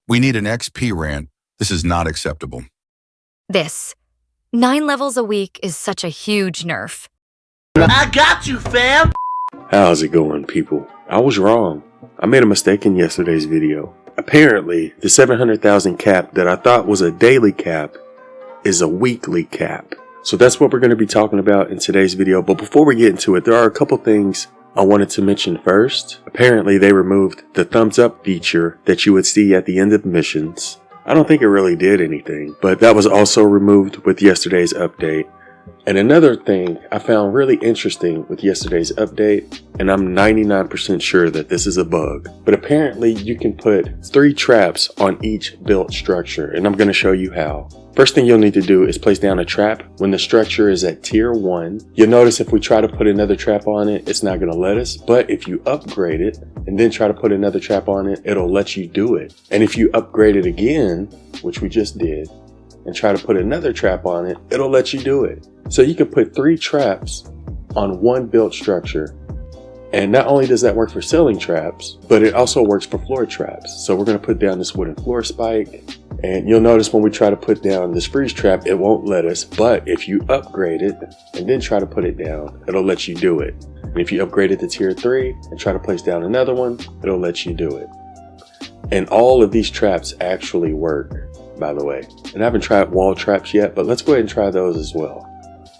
We need an XP rant. This is not acceptable. This 9 levels a week is such a huge nerf. I got you, fam! How's it going, people? I was wrong. I made a mistake in yesterday's video. Apparently, the 700,000 cap that I thought was a daily cap is a weekly cap. So that's what we're going to be talking about in today's video. But before we get into it, there are a couple things I wanted to mention first. Apparently, they removed the thumbs up feature that you would see at the end of missions. I don't think it really did anything, but that was also removed with yesterday's update. And another thing I found really interesting with yesterday's update, and I'm 99% sure that this is a bug, but apparently you can put 3 traps on each built structure, and I'm going to show you how. First thing you'll need to do is place down a trap when the structure is at tier 1. You'll notice if we try to put another trap on it, it's not going to let us, but if you upgrade it and then try to put another trap on it, it'll let you do it. And if you upgrade it again, which we just did, and try to put another trap on it, it'll let you do it. So you can put 3 traps on one built structure. And not only does that work for ceiling traps, but it also works for floor traps. So we're going to put down this wooden floor spike. And you'll notice when we try to put down this freeze trap, it won't let us. But if you upgrade it and then try to put it down, it'll let you do it. And if you upgrade it to tier 3 and try to place down another one, it'll let you do it. And all of these traps actually work, by the way. And I haven't tried wall traps yet, but let's go ahead and try those as well.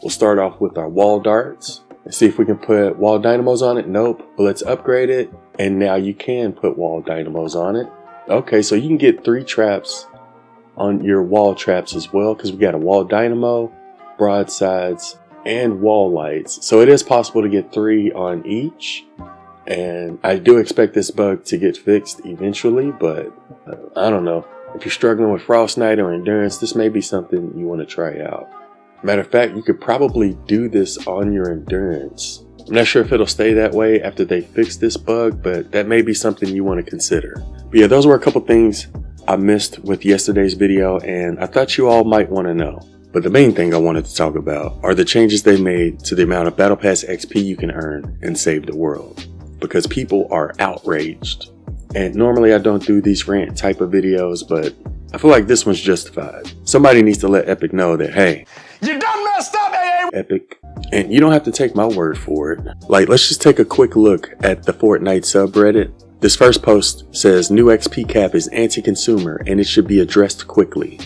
We'll start off with our wall darts and see if we can put wall dynamos on it. Nope, but let's upgrade it. And now you can put wall dynamos on it. Okay, so you can get 3 traps on your wall traps as well, because we got a wall dynamo, broadsides, and wall lights. So it is possible to get 3 on each. And I do expect this bug to get fixed eventually, but I don't know. If you're struggling with Frost Knight or Endurance, this may be something you want to try out. Matter of fact, you could probably do this on your Endurance. I'm not sure if it'll stay that way after they fix this bug, but that may be something you want to consider. But yeah, those were a couple things I missed with yesterday's video, and I thought you all might want to know. But the main thing I wanted to talk about are the changes they made to the amount of Battle Pass XP you can earn and Save the World. Because people are outraged. And normally I don't do these rant type of videos, but I feel like this one's justified. Somebody needs to let Epic know that, hey, you done messed up, Epic. And you don't have to take my word for it. Like, let's just take a quick look at the Fortnite subreddit. This first post says, new XP cap is anti-consumer and it should be addressed quickly.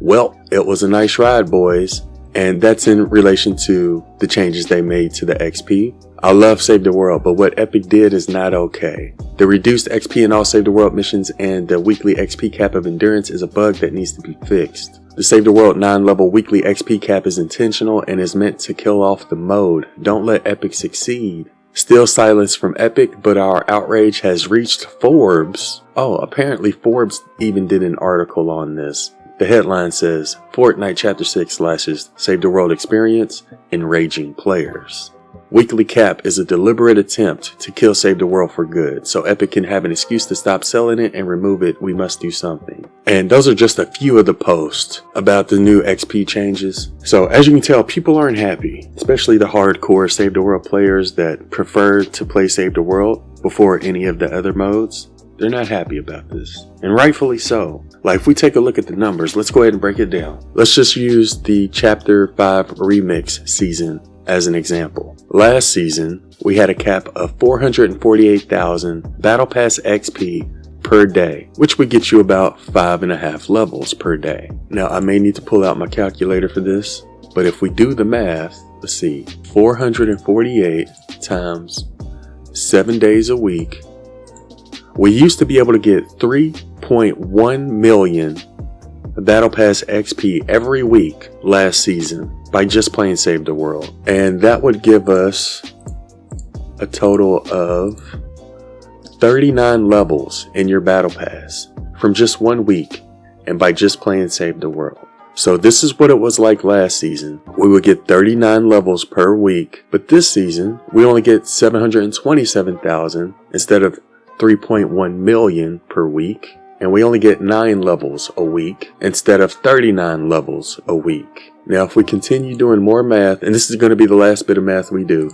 Well, it was a nice ride, boys. And that's in relation to the changes they made to the XP. I love Save the World, but what Epic did is not okay. The reduced XP in all Save the World missions and the weekly XP cap of Endurance is a bug that needs to be fixed. The Save the World 9-level weekly XP cap is intentional and is meant to kill off the mode. Don't let Epic succeed. Still silence from Epic, but our outrage has reached Forbes. Oh, apparently Forbes even did an article on this. The headline says, Fortnite Chapter 6 slashes Save the World experience, enraging players. Weekly cap is a deliberate attempt to kill Save the World for good, so Epic can have an excuse to stop selling it and remove it. We must do something. And those are just a few of the posts about the new XP changes. So as you can tell, people aren't happy, especially the hardcore Save the World players that prefer to play Save the World before any of the other modes. They're not happy about this, and rightfully so. Like, if we take a look at the numbers, let's go ahead and break it down. Let's just use the Chapter 5 Remix season as an example. Last season, we had a cap of 448,000 Battle Pass XP per day, which would get you about 5.5 levels per day. Now, I may need to pull out my calculator for this, but if we do the math, let's see, 448 times 7 days a week, we used to be able to get 3.1 million Battle Pass XP every week last season by just playing Save the World. And that would give us a total of 39 levels in your Battle Pass from just 1 week and by just playing Save the World. So this is what it was like last season. We would get 39 levels per week, but this season we only get 727,000 instead of 3.1 million per week, and we only get 9 levels a week instead of 39 levels a week. Now if we continue doing more math, and this is going to be the last bit of math we do,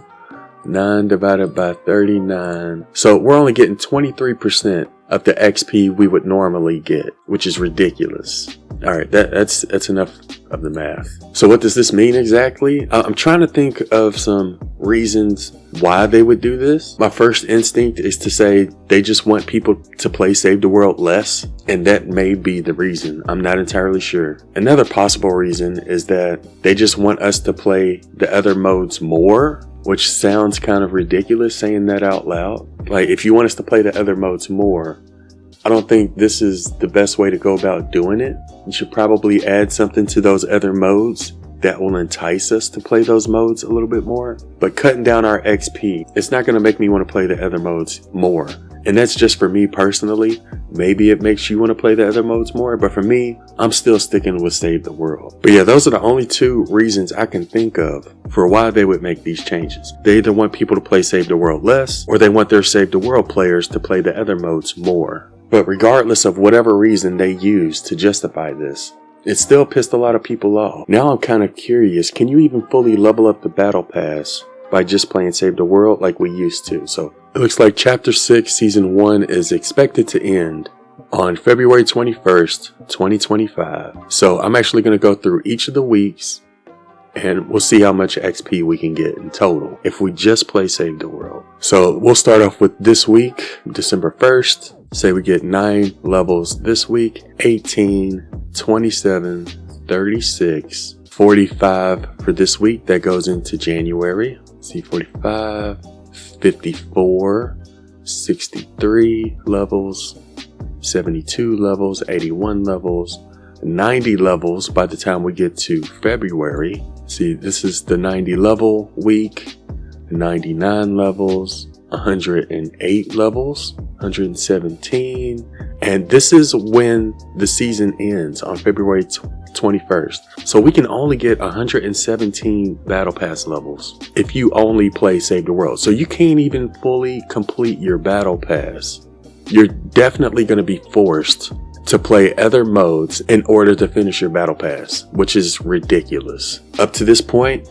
9 divided by 39, so we're only getting 23% of the XP we would normally get, which is ridiculous. Alright, that's enough of the math. So what does this mean exactly? I'm trying to think of some reasons why they would do this. My first instinct is to say they just want people to play Save the World less, and that may be the reason. I'm not entirely sure. Another possible reason is that they just want us to play the other modes more, which sounds kind of ridiculous saying that out loud. Like, if you want us to play the other modes more, I don't think this is the best way to go about doing it. You should probably add something to those other modes that will entice us to play those modes a little bit more. But cutting down our XP, it's not going to make me want to play the other modes more. And that's just for me personally. Maybe it makes you want to play the other modes more, but for me, I'm still sticking with Save the World. But yeah, those are the only two reasons I can think of for why they would make these changes. They either want people to play Save the World less, or they want their Save the World players to play the other modes more. But regardless of whatever reason they use to justify this, it still pissed a lot of people off. Now I'm kind of curious, can you even fully level up the battle pass by just playing Save the World like we used to? So it looks like Chapter 6 Season 1 is expected to end on February 21st, 2025. So I'm actually going to go through each of the weeks and we'll see how much XP we can get in total if we just play Save the World. So we'll start off with this week, December 1st. Say we get 9 levels this week, 18, 27, 36, 45 for this week. That goes into January. See, 45, 54, 63 levels, 72 levels, 81 levels, 90 levels by the time we get to February. See, this is the 90 level week, 99 levels, 108 levels, 117, and this is when the season ends on February 21st. So we can only get 117 battle pass levels if you only play Save the World. So you can't even fully complete your battle pass. You're definitely going to be forced to play other modes in order to finish your battle pass, which is ridiculous. Up to this point,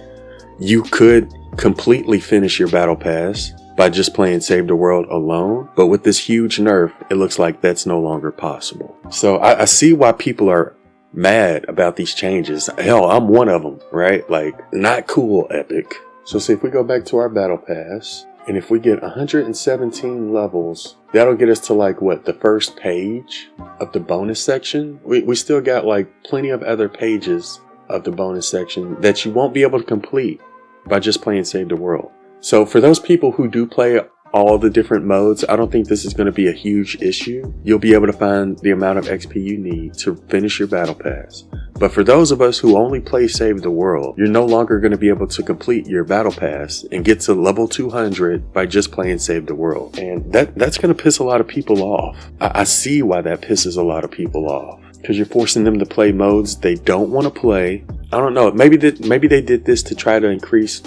you could completely finish your battle pass by just playing Save the World alone, but with this huge nerf, it looks like that's no longer possible. So I see why people are mad about these changes. Hell, I'm one of them, right? Like, not cool, Epic. So see, if we go back to our battle pass, and if we get 117 levels, that'll get us to like, what, the first page of the bonus section? We still got like plenty of other pages of the bonus section that you won't be able to complete by just playing Save the World. So for those people who do play all the different modes, I don't think this is going to be a huge issue. You'll be able to find the amount of XP you need to finish your battle pass. But for those of us who only play Save the World, you're no longer going to be able to complete your battle pass and get to level 200 by just playing Save the World. And that's going to piss a lot of people off. I see why that pisses a lot of people off, because you're forcing them to play modes they don't want to play. I don't know, maybe they did this to try to increase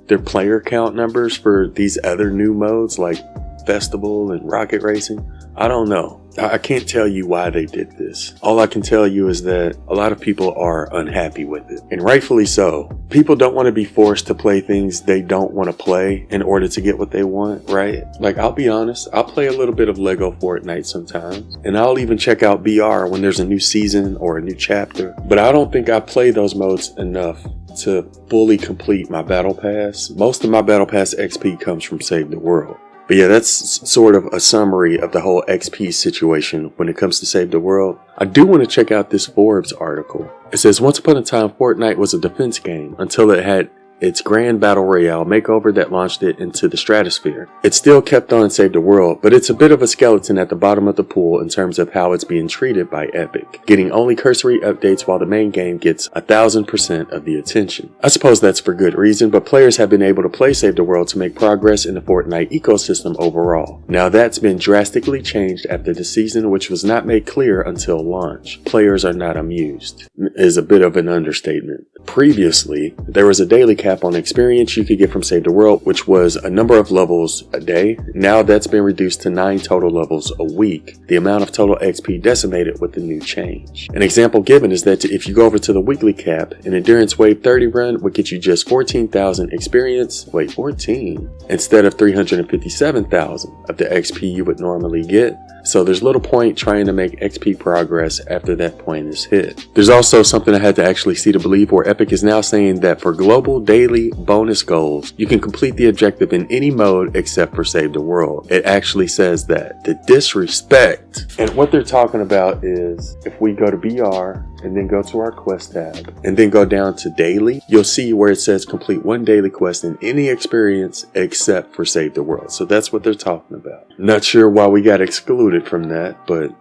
their player count numbers for these other new modes like Festival and Rocket Racing. I don't know. I can't tell you why they did this. All I can tell you is that a lot of people are unhappy with it, and rightfully so. People don't want to be forced to play things they don't want to play in order to get what they want, right? Like, I'll be honest, I'll play a little bit of Lego Fortnite sometimes, and I'll even check out BR when there's a new season or a new chapter, but I don't think I play those modes enough to fully complete my battle pass. Most of my battle pass XP comes from Save the World. But yeah, that's sort of a summary of the whole XP situation when it comes to Save the World. I do want to check out this Forbes article. It says, once upon a time, Fortnite was a defense game until it had its grand battle royale makeover that launched it into the stratosphere. It still kept on Save the World, but it's a bit of a skeleton at the bottom of the pool in terms of how it's being treated by Epic, getting only cursory updates while the main game gets 1000% of the attention. I suppose that's for good reason, but players have been able to play Save the World to make progress in the Fortnite ecosystem overall. Now that's been drastically changed after the season, which was not made clear until launch. Players are not amused, is a bit of an understatement. Previously, there was a daily cap on experience you could get from Save the World, which was a number of levels a day. Now that's been reduced to 9 total levels a week. The amount of total XP decimated with the new change. An example given is that if you go over to the weekly cap, an Endurance Wave 30 run would get you just 14,000 experience, wait 14, instead of 357,000 of the XP you would normally get. So there's little point trying to make XP progress after that point is hit. There's also something I had to actually see to believe, where Epic is now saying that for global daily bonus goals, you can complete the objective in any mode except for Save the World. It actually says that. The disrespect. And what they're talking about is, if we go to BR and then go to our quest tab and then go down to daily, you'll see where it says complete 1 daily quest in any experience except for Save the World. So that's what they're talking about. Not sure why we got excluded from that, but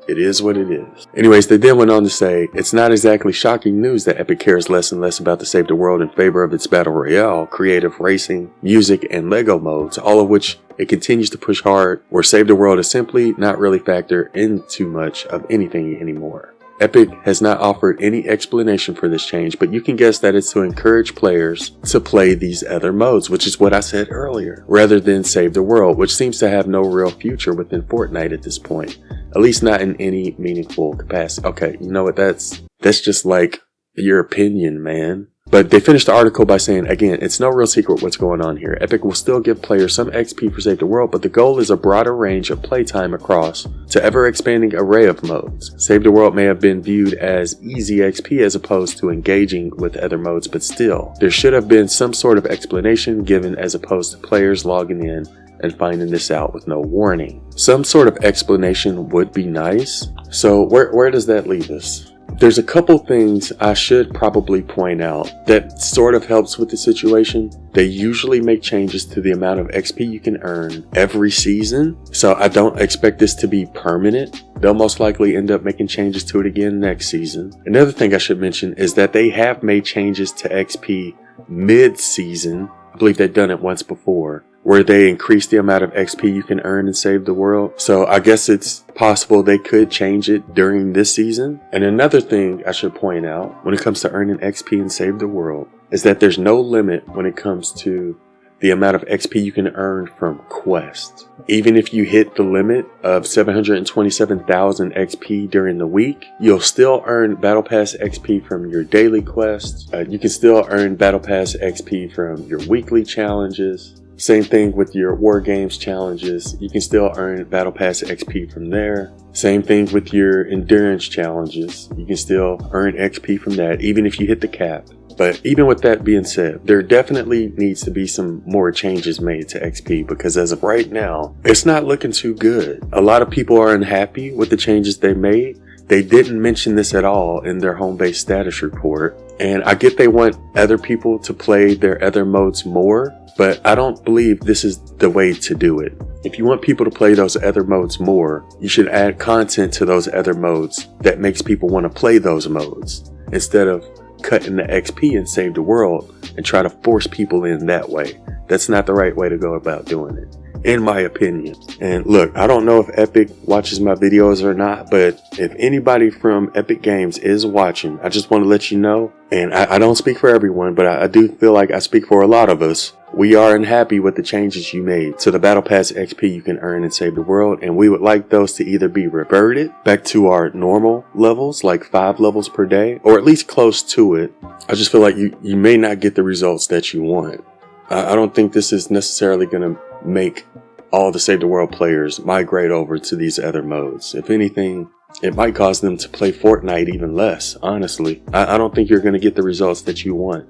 it is what it is. Anyways, they then went on to say, it's not exactly shocking news that Epic cares less and less about the Save the World in favor of its Battle Royale, creative racing, music, and Lego modes, all of which it continues to push hard, where Save the World is simply not really factored into much of anything anymore. Epic has not offered any explanation for this change, but you can guess that it's to encourage players to play these other modes, which is what I said earlier, rather than Save the World, which seems to have no real future within Fortnite at this point, at least not in any meaningful capacity. Okay, you know what, that's just like your opinion, man. But they finished the article by saying, again, it's no real secret what's going on here. Epic will still give players some XP for Save the World, but the goal is a broader range of playtime across to ever-expanding array of modes. Save the World may have been viewed as easy XP as opposed to engaging with other modes, but still, there should have been some sort of explanation given as opposed to players logging in and finding this out with no warning. Some sort of explanation would be nice. So where does that leave us? There's a couple things I should probably point out that sort of helps with the situation. They usually make changes to the amount of XP you can earn every season, so I don't expect this to be permanent. They'll most likely end up making changes to it again next season. Another thing I should mention is that they have made changes to XP mid-season. I believe they've done it once before, where they increase the amount of XP you can earn and Save the World. So I guess it's possible they could change it during this season. And another thing I should point out when it comes to earning XP and Save the World is that there's no limit when it comes to the amount of XP you can earn from quests. Even if you hit the limit of 727,000 XP during the week, you'll still earn Battle Pass XP from your daily quests. You can still earn Battle Pass XP from your weekly challenges. Same thing with your War Games challenges. You can still earn Battle Pass XP from there. Same thing with your Endurance challenges. You can still earn XP from that, even if you hit the cap. But even with that being said, there definitely needs to be some more changes made to XP, because as of right now, it's not looking too good. A lot of people are unhappy with the changes they made. They didn't mention this at all in their home-based status report. And I get they want other people to play their other modes more, but I don't believe this is the way to do it. If you want people to play those other modes more, you should add content to those other modes that makes people want to play those modes, instead of cutting the XP and Save the World and try to force people in that way. That's not the right way to go about doing it, in my opinion. And look, I don't know if Epic watches my videos or not, but if anybody from Epic Games is watching, I just want to let you know, and I don't speak for everyone, but I do feel like I speak for a lot of us. We are unhappy with the changes you made to the Battle Pass XP you can earn and Save the World, and we would like those to either be reverted back to our normal levels, like 5 levels per day, or at least close to it. I just feel like you may not get the results that you want. I don't think this is necessarily going to make all the Save the World players migrate over to these other modes. If anything, it might cause them to play Fortnite even less, honestly. I don't think you're going to get the results that you want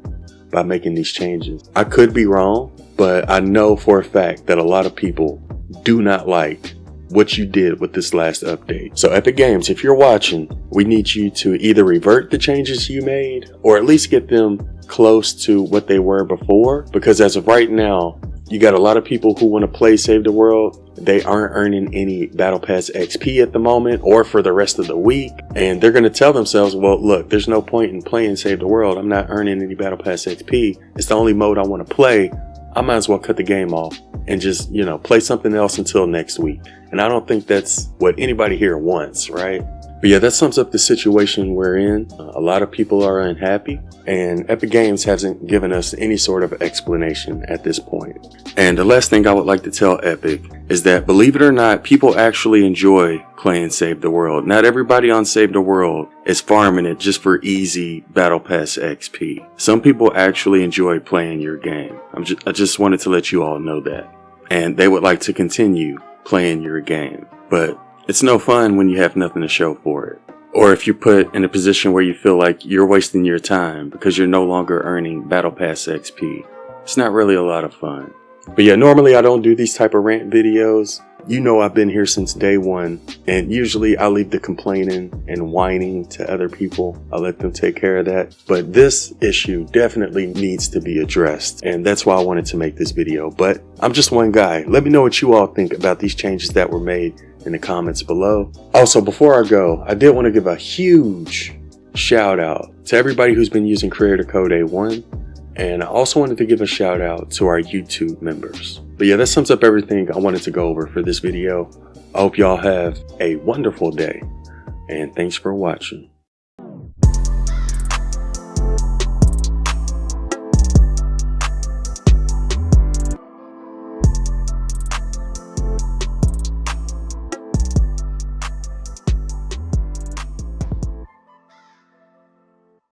by making these changes. I could be wrong, but I know for a fact that a lot of people do not like what you did with this last update. So Epic Games, if you're watching, we need you to either revert the changes you made or at least get them close to what they were before, because as of right now, you got a lot of people who want to play Save the World. They aren't earning any Battle Pass XP at the moment or for the rest of the week. And they're going to tell themselves, well, look, there's no point in playing Save the World. I'm not earning any Battle Pass XP. It's the only mode I want to play. I might as well cut the game off and just, play something else until next week. And I don't think that's what anybody here wants, right? But yeah, that sums up the situation we're in. A lot of people are unhappy, and Epic Games hasn't given us any sort of explanation at this point. And the last thing I would like to tell Epic is that, believe it or not, people actually enjoy playing Save the World. Not everybody on Save the World is farming it just for easy Battle Pass XP. Some people actually enjoy playing your game. I just wanted to let you all know that. And they would like to continue playing your game. But it's no fun when you have nothing to show for it. Or if you're put in a position where you feel like you're wasting your time because you're no longer earning Battle Pass XP. It's not really a lot of fun. But yeah, normally I don't do these type of rant videos. You know I've been here since day one, and usually I leave the complaining and whining to other people. I let them take care of that. But this issue definitely needs to be addressed, and that's why I wanted to make this video. But I'm just one guy. Let me know what you all think about these changes that were made in the comments below. Also, before I go, I did want to give a huge shout out to everybody who's been using creator code A1. And I also wanted to give a shout out to our YouTube members. But yeah, that sums up everything I wanted to go over for this video. I hope y'all have a wonderful day, and thanks for watching.